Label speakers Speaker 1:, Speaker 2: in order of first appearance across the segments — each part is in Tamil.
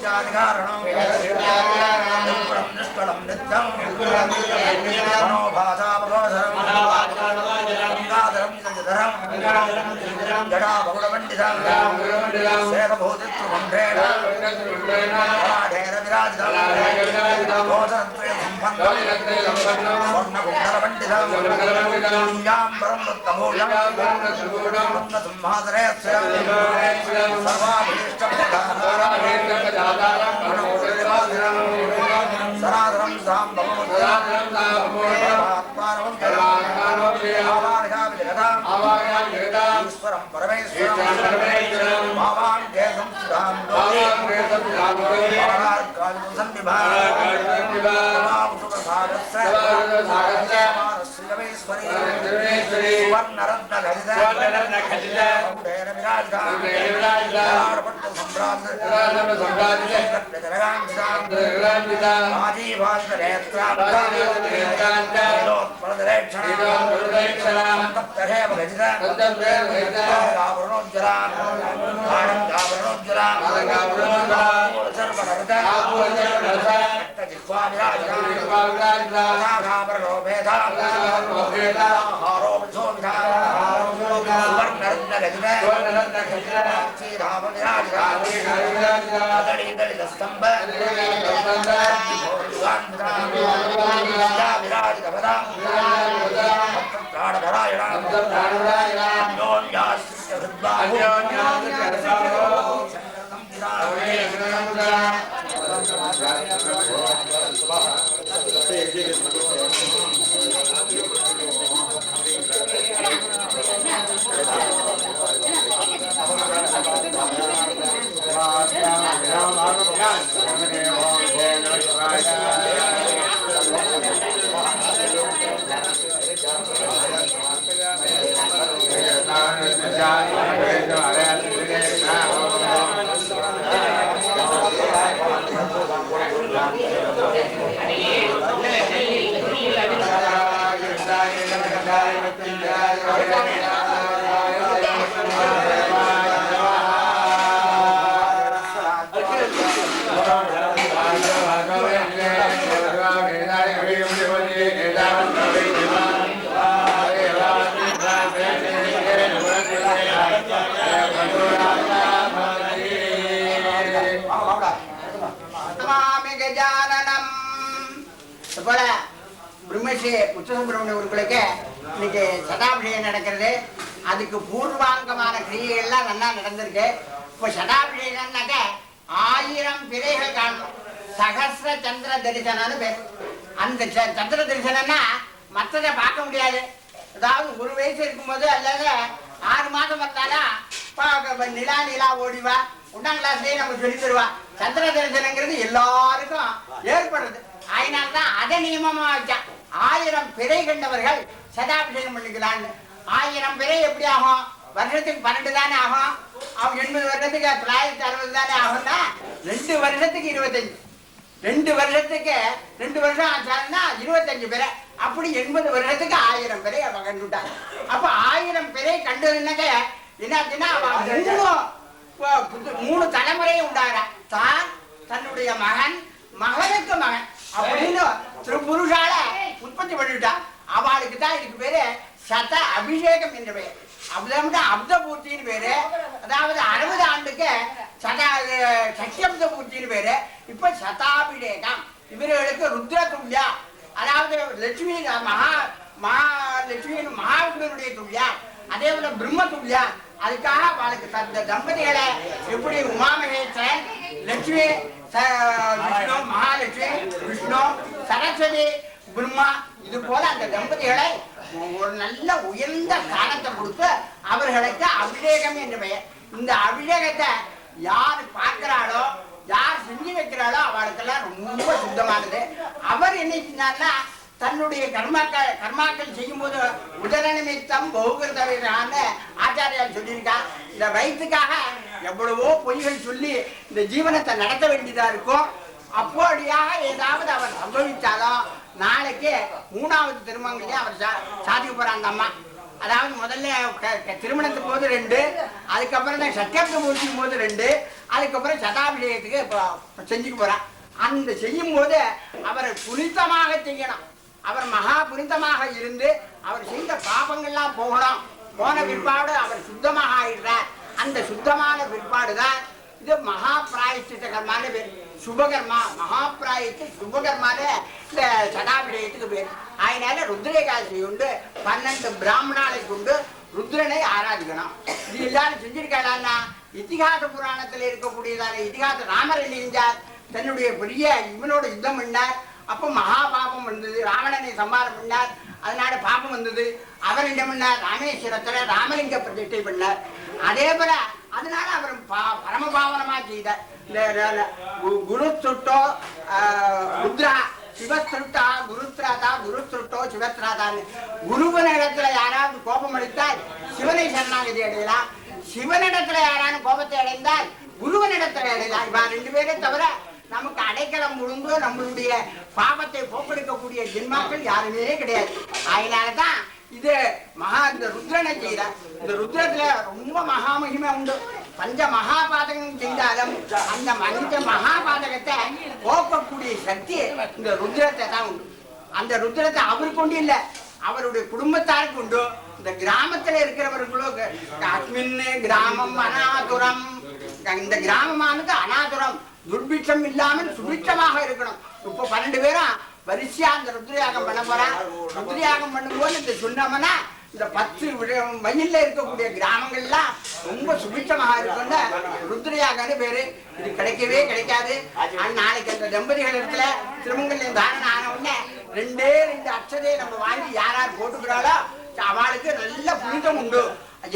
Speaker 1: Jagana निर्मलं निष्कलं नित्यं मनोभासामगोधरं गङ्गाधरं जलधरं जडाभगुणपण्डितं श्वेतभूतित्वमण्डेन पराढेन विराजितं गोधरत्रयसम्पन्नं स्वर्णकुण्डलपण्डितं याम्बरं वृत्तभूषं वृत्तसिंहासनेस्य सर्वाभीष्टप्रदातारं सनातनं ईश्वरं परमेश्वरं भावान्येकं
Speaker 2: பிரம்மஸ்ரீ முத்துசுப்பிரமணிய குருக்களுக்கு இன்னைக்கு சதாபிஷேகம் நடக்கிறது. அதுக்கு பூர்வாங்கமான கிரியைகள்லாம் நல்லா நடந்திருக்கு. இப்போ சதாபிஷேகம்னாக்க 1000 பிறைகள் காணணும். சகஸ்ர சந்திர தரிசனம்னு பேர். அந்த சந்திர தரிசனம்னா மற்றதை பார்க்க முடியாது. அதாவது 1 வயசு இருக்கும்போது அல்லது 6 மாதம் வந்தாலும் நிலா ஓடிவா 1ஆம் கிளாஸ்லயே நம்ம சொல்லி தருவா. சந்திர தரிசனங்கிறது எல்லாருக்கும் ஏற்படுறது. அதனால்தான் அதை நியமமா வச்சா 1000 பிறை கண்டவர்கள் சதாபிஷேகம் பண்ணிக்கலான்னு. 1000 பிறை எப்படி ஆகும்? வருஷத்துக்கு 12 தானே ஆகும். அவங்க 80 வருஷத்துக்கு 960 தானே ஆகும்னா 2 வருஷத்துக்கு 25. 2 வருஷத்துக்கு 2 வருஷம் ஆச்சாருன்னா 25 பிறை. அப்படி 80 வருஷத்துக்கு 1000 பிறை அவ கண்டுட்டாங்க. அப்ப 1000 பிறை கண்டதுன்னாக்க என்னாச்சுன்னா 3 தலைமுறையை உண்டாகிறா. தான், தன்னுடைய மகன், மகனுக்கு மகன் அப்படின்னு திருப்புருஷால உற்பத்தி பண்ணிவிட்டா. அவளுக்கு தான் இதுக்கு பேரு சத அபிஷேகம் என்ற பெயர். அப்த பூர்த்தின்னு பேரு. அதாவது 60 ஆண்டுக்கு சக்தியப்த பூர்த்தின்னு பேரு. இப்ப சதாபிஷேகம். இவர்களுக்கு ருத்ர துல்யா, அதாவது லட்சுமி மகாலட்சுமி மகாவிஷ்ணுடைய துல்யா, அதே போல பிரம்ம துல்யா. அதுக்காக அவளுக்கு தந்த தம்பதிகளை எப்படி உமாமகேஸ்வரன், லட்சுமி விஷ்ணு, மகாலட்சுமி விஷ்ணு, சரஸ்வதி பிரம்மா, இது போல அந்த தம்பதிகளை ஒரு நல்ல உயர்ந்த காலத்தை கொடுத்து அவர்களுக்கு அபிஷேகம் என்று பெயர். இந்த அபிஷேகத்தை யார் பார்க்கிறாளோ, யார் செஞ்சு வைக்கிறாளோ அவளுக்கெல்லாம் ரொம்ப சுத்தமானது. அவர் என்ன செஞ்சார்னா தன்னுடைய கர்மாக்கள் செய்யும் போது உதர நிமித்தம் பௌகிருதவிரான்னு ஆச்சாரியால் சொல்லியிருக்கா. இந்த வயிற்றுக்காக எவ்வளவோ பொய்கள் சொல்லி இந்த ஜீவனத்தை நடத்த வேண்டியதா இருக்கும். அப்போடியாக ஏதாவது அவர் சம்பவிச்சாலும் நாளைக்கு 3வது திருமங்களையும் அவர் சாதிக்க போறாங்க அந்த அம்மா. அதாவது முதல்ல திருமணத்துக்கு போது 2, அதுக்கப்புறம் தான் சத்தியப்த பூர்த்திக்கும் போது 2, அதுக்கப்புறம் சதாபிஷேகத்துக்கு செஞ்சுக்க போறான். அந்த செய்யும் போது அவரை புனிதமாக செய்யணும். அவர் மகா புனிதமாக இருந்து அவர் செய்த பாபங்கள்லாம் போகணும். போன பிற்பாடு அவர் சுத்தமாக ஆயிடுறார். அந்த சுத்தமான பிற்பாடுதான் இது மகா பிராயச்சித்த கர்மான்னு பேர். சுபகர்மா மகா பிராயத்து சுபகர்மான இந்த சடாபிஷேகத்துக்கு பேர். அதனால ருத்ரேகாசி உண்டு 12 பிராமணாலை கொண்டு ருத்ரனை ஆராதிக்கணும். இது எல்லாரும் செஞ்சிருக்காளா? இதிகாச புராணத்தில் இருக்கக்கூடியதான இதிகாச ராமர் என்ன செஞ்சார்? தன்னுடைய பெரிய இவனோட யுத்தம் பண்ணார். அப்போ மகா பாபம் வந்தது. ராவணனை சம்பாரம் பண்ணார். அதனால பாபம் வந்தது. அவர் என்ன பண்ணார்? ராமேஸ்வரத்துல ராமலிங்க பிரதிஷ்டை பண்ணார். அதே போல அதனால அவர் பரமபாவனமா செய்தார். இந்த குரு சுட்டோ ருத்ரா சிவஸ்ருட்டா குருத்ராதா குருஸ்ருட்டோ சிவத்ராதான்னு குருவனிடத்துல யாராவது கோபம் அளித்தால் சிவனை சரணாகதி அடையலாம். சிவனிடத்துல யாராவது கோபத்தை அடைந்தால் குருவனிடத்துல அடையலாம். இவா 2 பேரை தவிர நமக்கு அடைக்கலம் முழுந்து நம்மளுடைய பாவத்தை போக்கெடுக்கக்கூடிய ஜென்மாக்கள் யாருமே கிடையாது. அதனாலதான் இது இந்த ருத்ரனை செய்தார். இந்த ருத்ரத்துல ரொம்ப மகாமகிமை உண்டு. பஞ்ச மகாபாதகம் செய்தாலும் அந்த மகாபாதகத்தை போக்கக்கூடிய சக்தி இந்த ருத்ரத்தை தான் உண்டு. அந்த ருத்ரத்தை அவருக்கு உண்டு இல்லை, அவருடைய குடும்பத்தாருக்கு உண்டு. இந்த கிராமத்துல இருக்கிறவர்களோ அஸ்மின் கிராமம் அநாதுரம், இந்த கிராமமானது அநாதுரம், துர்பிட்சம் இல்லாமல் சுபிட்சமாக இருக்கணும். இப்போ 12 பேரும் வரிசையா அந்த ருத்ரயாகம் பண்ண போறா. ருத்ரயாகம் பண்ணும்போது இந்த சொன்னோம்னா இந்த 10 வயல்ல இருக்கக்கூடிய கிராமங்கள்லாம் ரொம்ப சுபிட்சமாக இருக்கும்னு ருத்ரயாகன்னு பேரு. இது கிடைக்கவே கிடைக்காது. நாளைக்கு அந்த தம்பதிகள் இடத்துல திருமங்கல்யம் தாரணம் ஆன உடனே 2 அட்சதையை நம்ம வாங்கி யார் போட்டுக்கிறாளோ அவளுக்கு நல்ல புனிதம் உண்டு.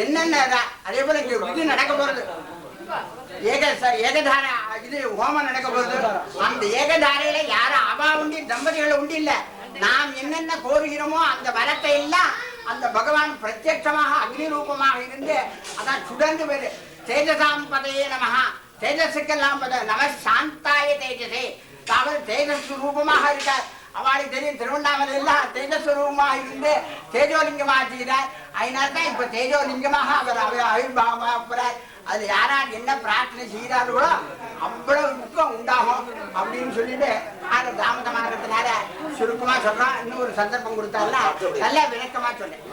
Speaker 2: என்னென்ன அதே போல இங்க இது நடக்க போறது ஏகதார இது ஹோமம் நடக்க போகுது. அந்த ஏகதாரையில யாரும் அவா உண்டி தம்பதிகளை உண்டு இல்ல. நாம் என்னென்ன கோருகிறோமோ அந்த வரத்தை எல்லாம் அந்த பகவான் பிரத்யட்சமாக அக்னி ரூபமாக இருந்து அதான் சுடர்ந்து பேரு. தேஜசாம் பதையே நமஹா, தேஜஸுக்கெல்லாம் பத நம சாந்தாய தேஜசே. அவர் தேஜஸ் ரூபமாக இருக்கார். அவளுக்கு தெரியும் திருவண்ணாமலை எல்லாம் தேஜஸ்வரூபமாக இருந்து தேஜோலிங்கமாக செய்கிறார். அதனால்தான் இப்ப தேஜோலிங்கமாக அவர் ஆவிர்வாகமாக போறார். அது யாரார் என்ன பிரார்த்தனை செய்கிறார்களோ அவ்வளவு துக்கம் உண்டாகும் அப்படின்னு சொல்லிட்டு நாங்கள் தாமதமானதுனால சுருக்கமா சொல்றோம். இன்னும் ஒரு சந்தர்ப்பம் கொடுத்தாருன்னா நல்லா விளக்கமா சொன்னேன்.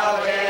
Speaker 1: Om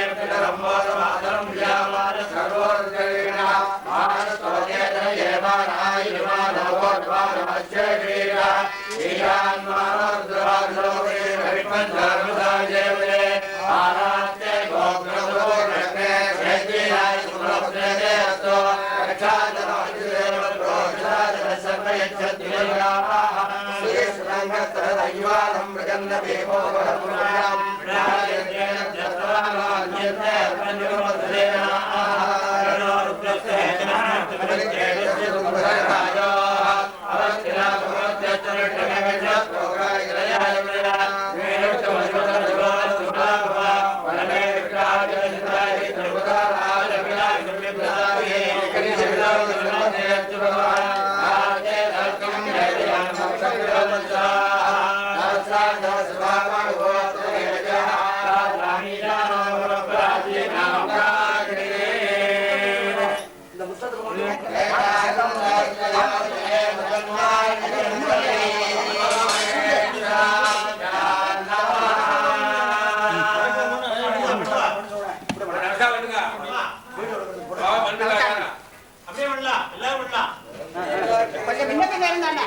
Speaker 2: கொஞ்சம் முன்ன பின்ன இருந்தானே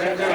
Speaker 3: Thank you.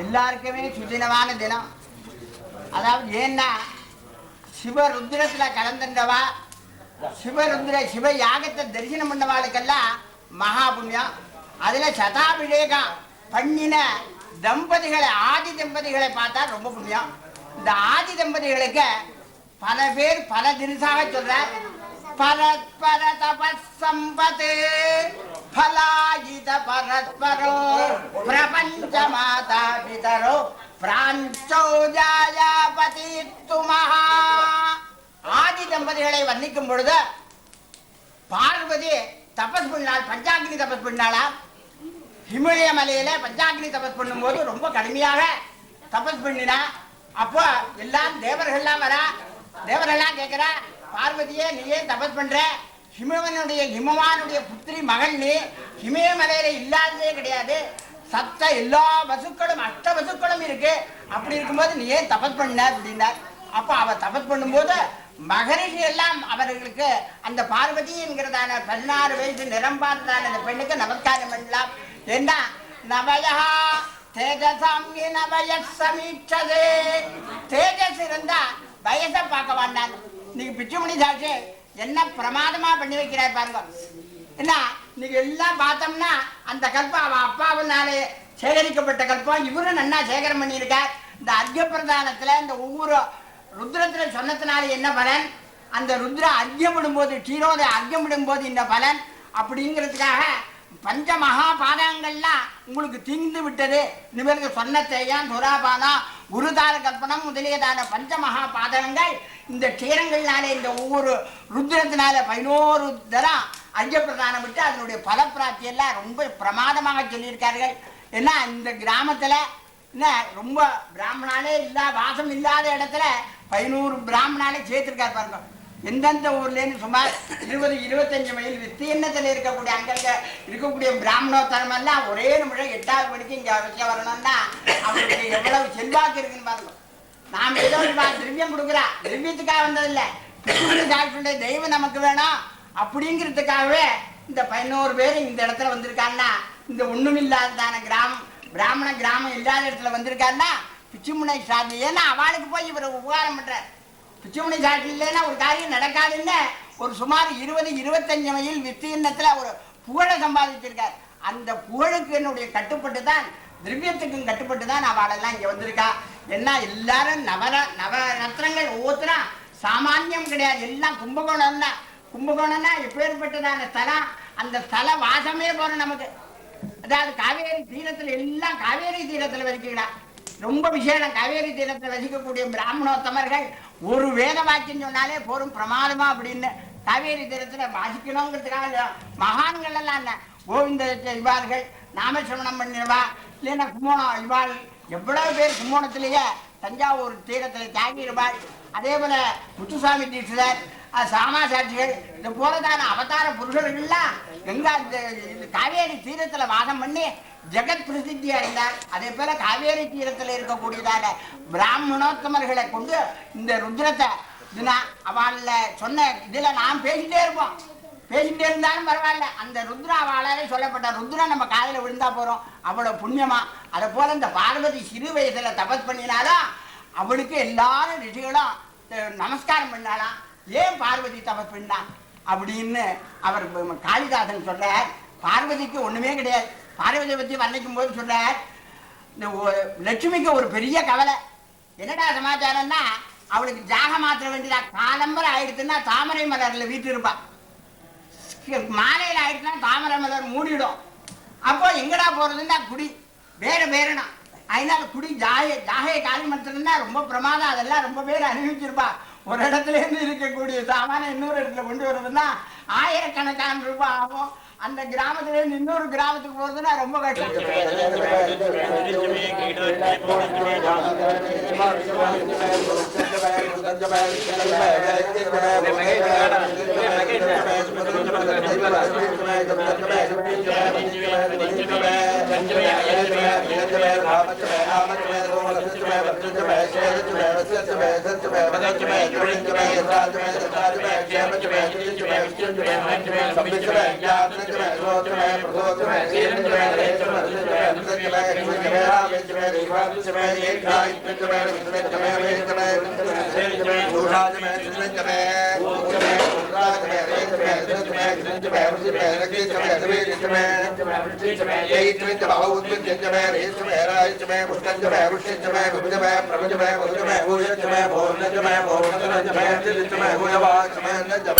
Speaker 2: எல்லாருக்கும் எல்லாருக்குமே சுதினமான தினம். அதாவது ஏன்னா சிவருத்ரத்துல கலந்துட்டவா, சிவ யாகத்தை தரிசனம் பண்ணவாளுக்கெல்லாம் மகா புண்ணியம். அதுல சதாபிஷேகம் பண்ணின தம்பதிகளை, ஆதி தம்பதிகளை பார்த்தா ரொம்ப புண்ணியம். இந்த ஆதி தம்பதிகளுக்கு பல பேர் பல தினசாக சொல்ற. பரஸ்பர தபசம்பதே ஃபலாயித பரஸ்பரோ பிரபஞ்ச மாதா பிதரோ பிராஞ்சோ ஜாயாபதி துமஹா. ஆதி தம்பதிகளை வர்ணிக்கும் பொழுது பார்வதி தபஸ் பண்ணாள், பஞ்சாக்னி தபஸ் பண்ணாளா. ஹிமலய மலையில பஞ்சாக்னி தபஸ் பண்ணும் போது ரொம்ப கடுமையாக தபஸ் பண்ணினா. அப்போ எல்லாம் தேவர்கள்லாம் வரா. தேவர்கள்லாம் கேட்கிறா, பார்வதியே நீ ஏன் தபஸ் பண்ற? ஹிமவானுடைய புத்திரி மகள் நீ. ஹிமய மலையில இல்லாததே கிடையாது. சத்த எல்லா வசுக்களும், அஷ்ட வசுக்களும் இருக்கு. அப்படி இருக்கும்போது நீ ஏன் தபஸ் பண்ண அப்படின்னார். அப்ப அவ தபஸ் பண்ணும்போது மகரிஷி எல்லாம் அவர்களுக்கு அந்த பார்வதி என்கிறதான 16 வயசு நிரம்பார்ந்தான அந்த பெண்ணுக்கு நமஸ்காரம் பண்ணலாம். என்ன நவயா தேஜசாமி நவய சமீட்சதே. தேஜஸ் இருந்தா வயசை பார்க்க வேண்டாம். நீங்க பிச்சுமணி சாட்சி என்ன பிரமாதமா பண்ணி வைக்கிறாய் பாருங்க. என்ன நீங்க எல்லாம் பார்த்தோம்னா அந்த கல்பம் அவன் அப்பாவினாலே சேகரிக்கப்பட்ட கல்பம். இவரும் நன்னா சேகரம் பண்ணியிருக்கார். இந்த அர்க்க பிரதானத்துல இந்த ஒவ்வொரு ருத்ரத்துல சொன்னதுனால என்ன பலன், அந்த ருத்ர அர்க்கியமிடும் போது க்ஷீரோத அர்க்கியமிடும் போது இந்த பலன் அப்படிங்கிறதுக்காக பஞ்ச மகா பாதங்கள்லாம் உங்களுக்கு தீர்ந்து விட்டது. இவருக்கு சொன்ன தேயம் சுராபாதம் குருதார கல்பனம் முதலியதான பஞ்ச மகா பாதகங்கள் இந்த க்ஷீரங்கள்னாலே இந்த ஒவ்வொரு ருத்ரத்தினால 11 தரம் அர்க்கிய பிரதானம் விட்டு அதனுடைய பலப்பிராப்தி எல்லாம் ரொம்ப பிரமாதமாக சொல்லியிருக்கார்கள். ஏன்னா இந்த கிராமத்துல என்ன ரொம்ப பிராமணாலே வாசம் இல்லாத இடத்துல 11 பிராமணாலே சேர்த்திருக்காரு பாருங்க. எந்தெந்த ஊர்லேருந்து சுமார் 20-25 மைல் விஸ்தீர்ணத்தில் இருக்கக்கூடிய அங்கங்க இருக்கக்கூடிய பிராமணோத்தரம் எல்லாம் ஒரே நிமிஷம் 8வது மணிக்கு இங்க அவசியம் வரணும்னா அவருக்கு எவ்வளவு செல்வாக்கு இருக்குன்னு பாருங்க. நாம் ஏதோ திரவியம் கொடுக்குறா, திரவியத்துக்காக வந்ததில்லை, தெய்வம் நமக்கு வேணும் அப்படிங்கிறதுக்காகவே இந்த 11 பேர் இந்த இடத்துல வந்திருக்காங்கன்னா இந்த ஒண்ணும் இல்லாததான கிராமம், பிராமண கிராமம் இல்லாத இடத்துல வந்திருக்காருன்னா பிச்சுமுனை சாதி. ஏன்னா அவளுக்கு போய் இவர் உபகாரம் பண்றார். பிச்சுமுனை சாதி இல்லைன்னா ஒரு காரியம் நடக்காதுன்னு ஒரு சுமார் 20-25 மைல் விஸ்தீர்ணத்துல ஒரு புகழை சம்பாதிச்சிருக்கார். அந்த புகழுக்கு என்னுடைய கட்டுப்பட்டு தான், திரவியத்துக்கும் கட்டுப்பட்டு தான் அவளெல்லாம் இங்க வந்திருக்கா. என்ன எல்லாரும் நவரத்னங்கள் ஒவ்வொருத்தரும் சாமானியம் கிடையாது. எல்லாம் கும்பகோணம் தான். கும்பகோணம்னா எப்பேற்பட்டதான ஸ்தலம், அந்த ஸ்தல வாசமே போறோம் நமக்கு. அதாவது காவேரி தீரத்துல எல்லாம் காவேரி தீரத்துல வசிக்கிறார். ரொம்ப விசேஷம். காவேரி தீரத்துல வசிக்கக்கூடிய பிராமணோத்தமர்கள் ஒரு வேத வாக்கியம் சொன்னாலே போரும் பிரமாதமா அப்படின்னு காவேரி தீரத்துல வாசிக்கணுங்கிறதுக்காக மகான்கள் எல்லாம் என்ன கோவிந்த இவார்கள், நாமசிரவணம் பண்ணிடுவா, இல்லைன்னா கும்போணம் இவாள், எவ்வளவு பேர் கும்போணத்திலேயே தஞ்சாவூர் தீரத்துல தியாகிடுவாள். அதே போல முத்துசாமி தீட்சிதர், சாமா சாட்சிகள், இது போலதான அவதார புருஷர்கள்லாம் எங்க இந்த காவேரி தீரத்துல வாதம் பண்ணி ஜெகத் பிரசித்தி அடைந்தார். அதே போல காவேரி தீரத்துல இருக்கக்கூடியதான பிராமணோத்தமர்களை கொண்டு இந்த ருத்ரத்தை அவள சொன்ன இதுல நாம் பேசிட்டே இருப்போம். பேசிட்டே இருந்தாலும் பரவாயில்ல, அந்த ருத்ரா அவளாலே சொல்லப்பட்ட ருத்ரா நம்ம காதல விழுந்தா போறோம், அவ்வளவு புண்ணியமா. அதை போல இந்த பார்வதி சிறு வயசுல தபஸ் பண்ணினாலும் அவளுக்கு எல்லாரும் ரிஷிகளும் நமஸ்காரம் பண்ணாலாம். ஏன் பார்வதி தபஸ் பண்ணா அப்படின்னு அவர் காளிதாசன் சொல்றார். பார்வதிக்கு ஒண்ணுமே கிடையாது. பார்வதியை பத்தி வர்ணிக்கும் போது சொல்றார், இந்த லட்சுமிக்கு ஒரு பெரிய கவலை. என்னடா சமாச்சாரம்னா, அவளுக்கு ஜாக மாத்திர வேண்டியதா. காலம்பரம் ஆயிடுச்சுன்னா தாமரை மலர்ல வீட்டு இருப்பா, மாலையில் ஆயிடுச்சுன்னா தாமரை மலர் மூடிடும். அப்போ எங்கடா போறதுன்னா குடி வேற வேறனா. அதனால குடி ஜாகையை காலி மரத்துலன்னா ரொம்ப பிரமாதம். அதெல்லாம் ரொம்ப பேர் அனுபவிச்சிருப்பா. ஒரு இடத்துல இருந்து இருக்கக்கூடிய சாமான இன்னொரு இடத்துல கொண்டு வருதுன்னா 1000கணக்கான ரூபாய் ஆகும். அந்த கிராமத்துல இருந்து இன்னொரு கிராமத்துக்கு போறதுன்னா ரொம்ப கஷ்டம்.
Speaker 1: Jai